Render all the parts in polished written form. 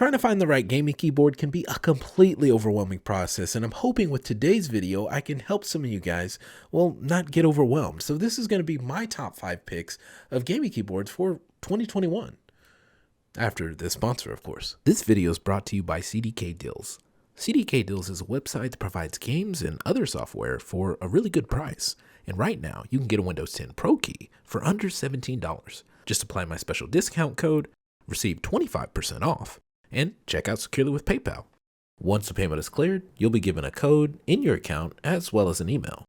Trying to find the right gaming keyboard can be a completely overwhelming process, and I'm hoping with today's video I can help some of you guys, well, not get overwhelmed. So this is going to be my top 5 picks of gaming keyboards for 2021. After this sponsor, of course. This video is brought to you by CDK Deals. CDK Deals is a website that provides games and other software for a really good price. And right now, you can get a Windows 10 Pro key for under $17. Just apply my special discount code, receive 25% off, and check out securely with PayPal. Once the payment is cleared, you'll be given a code in your account as well as an email.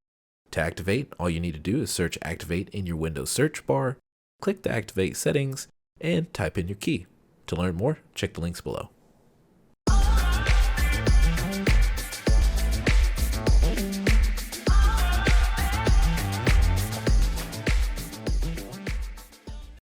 To activate, all you need to do is search Activate in your Windows search bar, click the Activate settings, and type in your key. To learn more, check the links below.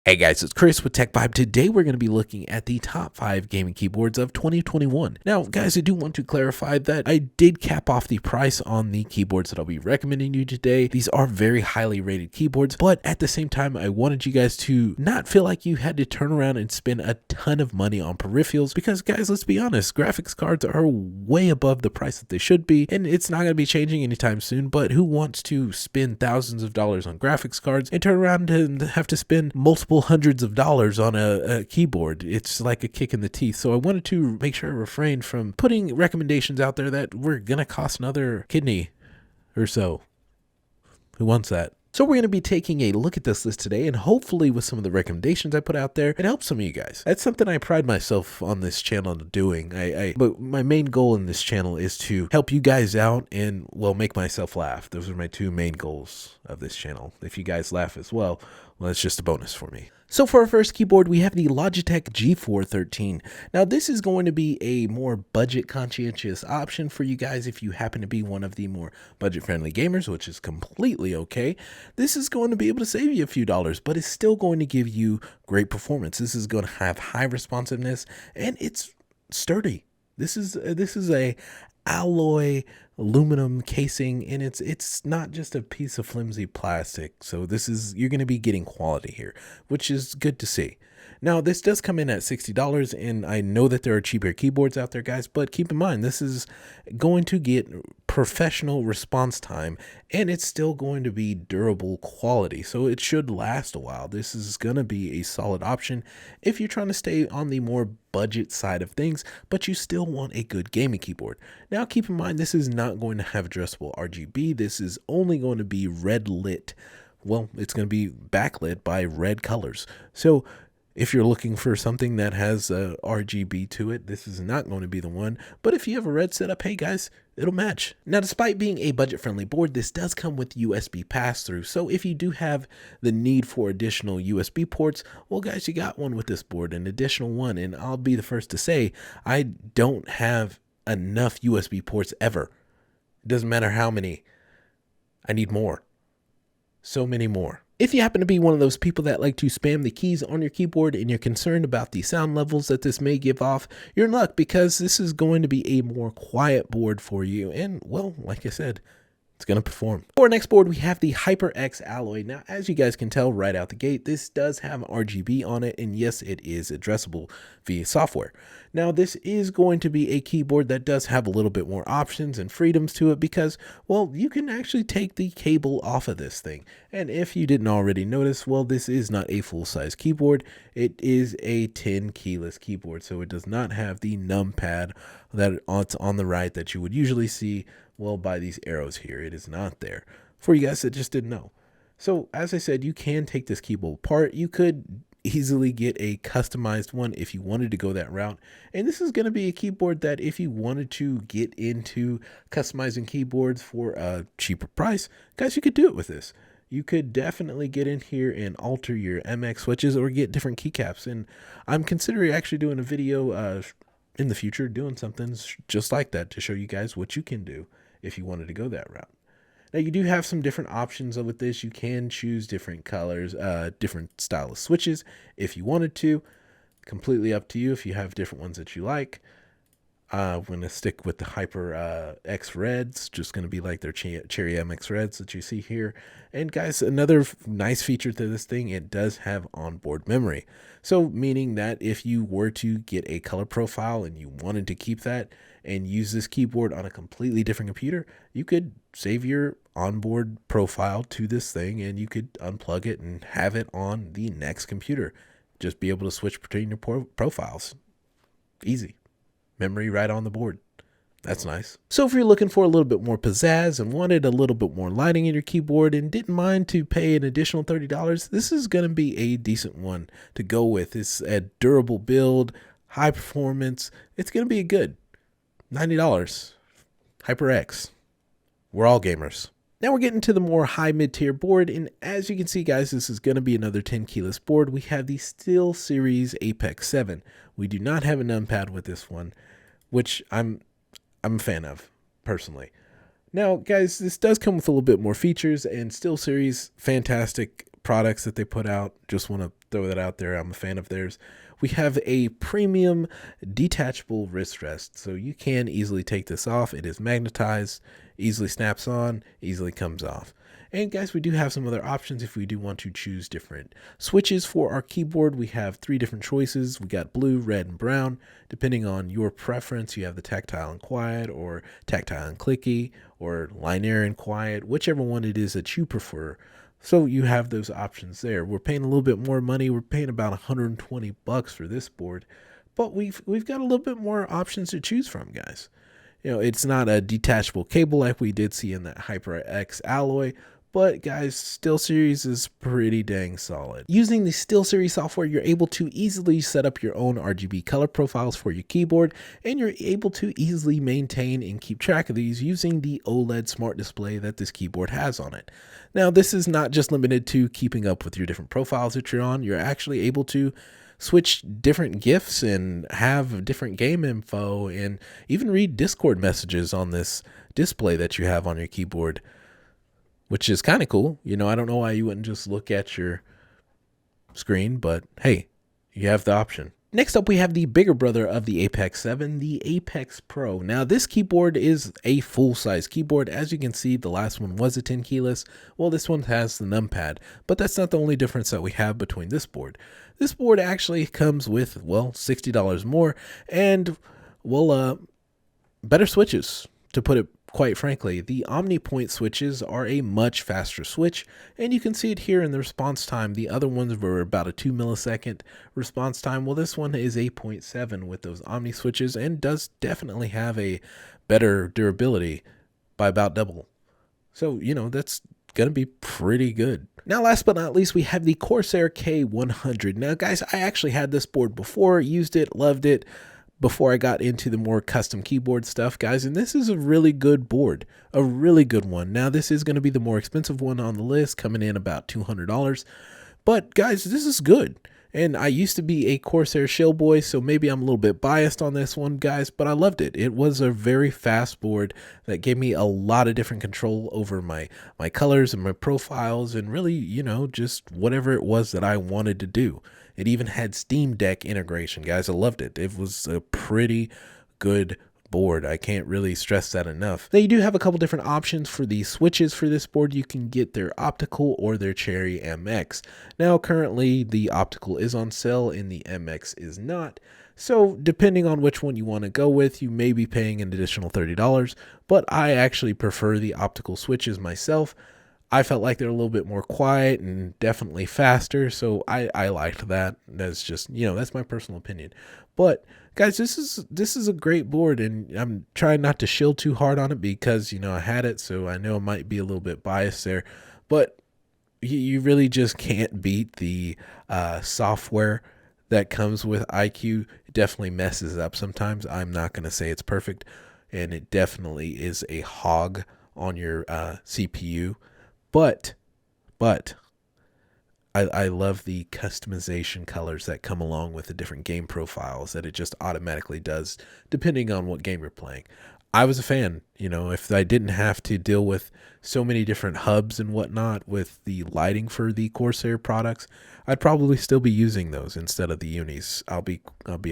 Hey guys, it's Chris with Tech Vibe. Today we're going to be looking at the top 5 gaming keyboards of 2021. Now guys, I do want to clarify that I did cap off the price on the keyboards that I'll be recommending you today. These are very highly rated keyboards, but at the same time I wanted you guys to not feel like you had to turn around and spend a ton of money on peripherals, because guys, let's be honest, graphics cards are way above the price that they should be, and it's not going to be changing anytime soon. But who wants to spend thousands of dollars on graphics cards and turn around and have to spend multiple hundreds of dollars on a keyboard? It's like a kick in the teeth. So I wanted to make sure I refrained from putting recommendations out there that were gonna cost another kidney or so. Who wants that? So we're going to be taking a look at this list today, and hopefully with some of the recommendations I put out there, it helps some of you guys. That's something I pride myself on this channel doing. But my main goal in this channel is to help you guys out and, well, make myself laugh. Those are my 2 main goals of this channel. If you guys laugh as well, it's just a bonus for me. So for our first keyboard, we have the Logitech G413. Now this is going to be a more budget conscientious option for you guys if you happen to be one of the more budget friendly gamers, which is completely okay. This is going to be able to save you a few dollars, but it's still going to give you great performance. This is going to have high responsiveness, and it's sturdy. This is a alloy aluminum casing, and it's not just a piece of flimsy plastic. So you're going to be getting quality here, which is good to see. Now this does come in at $60, and I know that there are cheaper keyboards out there, guys, but keep in mind this is going to get professional response time, and it's still going to be durable quality, so it should last a while. This is going to be a solid option if you're trying to stay on the more budget side of things, but you still want a good gaming keyboard. Now keep in mind, this is not going to have addressable RGB. This is only going to be red lit. Well, it's going to be backlit by red colors. So if you're looking for something that has RGB to it, this is not going to be the one. But if you have a red setup, hey guys, it'll match. Now, despite being a budget-friendly board, this does come with USB pass-through. So if you do have the need for additional USB ports, well guys, you got one with this board, an additional one. And I'll be the first to say, I don't have enough USB ports ever. It doesn't matter how many. I need more. So many more. If you happen to be one of those people that like to spam the keys on your keyboard and you're concerned about the sound levels that this may give off, you're in luck, because this is going to be a more quiet board for you. And, well, like I said, it's going to perform. For our next board, we have the HyperX Alloy. Now, as you guys can tell right out the gate, this does have RGB on it, and yes, it is addressable via software. Now, this is going to be a keyboard that does have a little bit more options and freedoms to it, because, well, you can actually take the cable off of this thing. And if you didn't already notice, well, this is not a full-size keyboard. It is a 10 keyless keyboard, so it does not have the numpad that's on the right that you would usually see, well, by these arrows here. It is not there. For you guys that just didn't know. So as I said, you can take this keyboard apart. You could easily get a customized one if you wanted to go that route. And this is going to be a keyboard that if you wanted to get into customizing keyboards for a cheaper price, guys, you could do it with this. You could definitely get in here and alter your MX switches or get different keycaps. And I'm considering actually doing a video in the future, doing something just like that to show you guys what you can do if you wanted to go that route. Now you do have some different options with this. You can choose different colors, different style of switches if you wanted to. Completely up to you if you have different ones that you like. I'm going to stick with the Hyper X Reds, just going to be like their Cherry MX Reds that you see here. And guys, another nice feature to this thing, it does have onboard memory. So meaning that if you were to get a color profile and you wanted to keep that and use this keyboard on a completely different computer, you could save your onboard profile to this thing and you could unplug it and have it on the next computer. Just be able to switch between your profiles. Easy. Memory right on the board. That's nice. So if you're looking for a little bit more pizzazz and wanted a little bit more lighting in your keyboard and didn't mind to pay an additional $30, this is going to be a decent one to go with. It's a durable build, high performance. It's going to be good. $90. HyperX. We're all gamers. Now we're getting to the more high mid-tier board, and as you can see, guys, this is going to be another 10 keyless board. We have the SteelSeries Apex 7. We do not have a numpad with this one, which I'm a fan of, personally. Now, guys, this does come with a little bit more features, and SteelSeries, fantastic products that they put out. Just want to throw that out there. I'm a fan of theirs. We have a premium detachable wrist rest, so you can easily take this off. It is magnetized, easily snaps on, easily comes off. And guys, we do have some other options if we do want to choose different switches for our keyboard. We have 3 different choices. We got blue, red, and brown. Depending on your preference, you have the tactile and quiet, or tactile and clicky, or linear and quiet, whichever one it is that you prefer. So you have those options there. We're paying a little bit more money. We're paying about $120 for this board, but we've got a little bit more options to choose from, guys. You know, it's not a detachable cable like we did see in that HyperX Alloy, but guys, SteelSeries is pretty dang solid. Using the SteelSeries software, you're able to easily set up your own RGB color profiles for your keyboard, and you're able to easily maintain and keep track of these using the OLED smart display that this keyboard has on it. Now, this is not just limited to keeping up with your different profiles that you're on. You're actually able to switch different GIFs and have different game info and even read Discord messages on this display that you have on your keyboard, which is kind of cool. You know, I don't know why you wouldn't just look at your screen, but hey, you have the option. Next up, we have the bigger brother of the Apex 7, the Apex Pro. Now, this keyboard is a full-size keyboard. As you can see, the last one was a 10 keyless. Well, this one has the numpad, but that's not the only difference that we have between this board. This board actually comes with, well, $60 more and, well, better switches, to put it quite frankly. The OmniPoint switches are a much faster switch, and you can see it here in the response time. The other ones were about a 2 millisecond response time. Well, this one is 8.7 with those Omni switches and does definitely have a better durability by about double. So, you know, that's going to be pretty good. Now, last but not least, we have the Corsair K100. Now, guys, I actually had this board before, used it, loved it, before I got into the more custom keyboard stuff, guys, and this is a really good board, a really good one. Now, this is going to be the more expensive one on the list, coming in about $200, but guys, this is good. And I used to be a Corsair shill boy, so maybe I'm a little bit biased on this one, guys, but I loved it. It was a very fast board that gave me a lot of different control over my colors and my profiles and really, you know, just whatever it was that I wanted to do. It even had Steam Deck integration, guys. I loved it. It was a pretty good board. I can't really stress that enough. Now, you do have a couple different options for the switches for this board. You can get their optical or their Cherry MX. Now, currently, the optical is on sale and the MX is not. So, depending on which one you want to go with, you may be paying an additional $30, but I actually prefer the optical switches myself. I felt like they're a little bit more quiet and definitely faster, so I liked that. That's just, you know, that's my personal opinion. But guys, this is a great board, and I'm trying not to shill too hard on it because, you know, I had it, so I know I might be a little bit biased there. But you really just can't beat the software that comes with iCUE. It definitely messes up sometimes. I'm not going to say it's perfect, and it definitely is a hog on your CPU. But I love the customization colors that come along with the different game profiles that it just automatically does depending on what game you're playing. I was a fan, you know, if I didn't have to deal with so many different hubs and whatnot with the lighting for the Corsair products, I'd probably still be using those instead of the unis. I'll be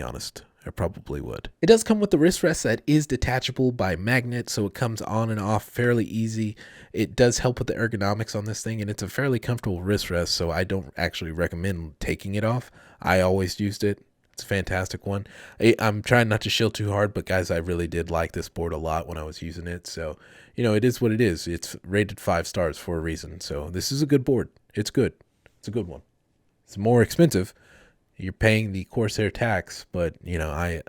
honest. I probably would. It does come with the wrist rest that is detachable by magnet, so it comes on and off fairly easy. It does help with the ergonomics on this thing, and it's a fairly comfortable wrist rest, so I don't actually recommend taking it off. I always used it. It's a fantastic one. I'm trying not to shill too hard, but guys, I really did like this board a lot when I was using it. So, it is what it is. It's rated 5 stars for a reason. So this is a good board. It's good. It's a good one. It's more expensive. You're paying the Corsair tax, but I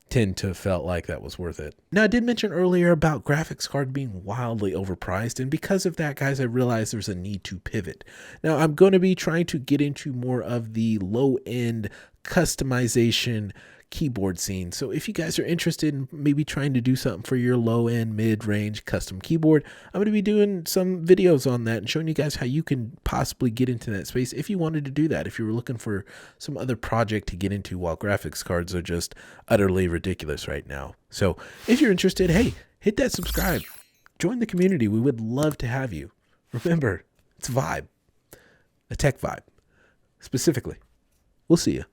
tend to have felt like that was worth it. Now, I did mention earlier about graphics card being wildly overpriced, and because of that, guys, I realized there's a need to pivot. Now, I'm going to be trying to get into more of the low-end customization keyboard scene. So if you guys are interested in maybe trying to do something for your low-end, mid-range custom keyboard, I'm going to be doing some videos on that and showing you guys how you can possibly get into that space if you wanted to do that, if you were looking for some other project to get into while graphics cards are just utterly ridiculous right now. So if you're interested, hey, hit that subscribe. Join the community. We would love to have you. Remember, it's a vibe, a tech vibe, specifically. We'll see you.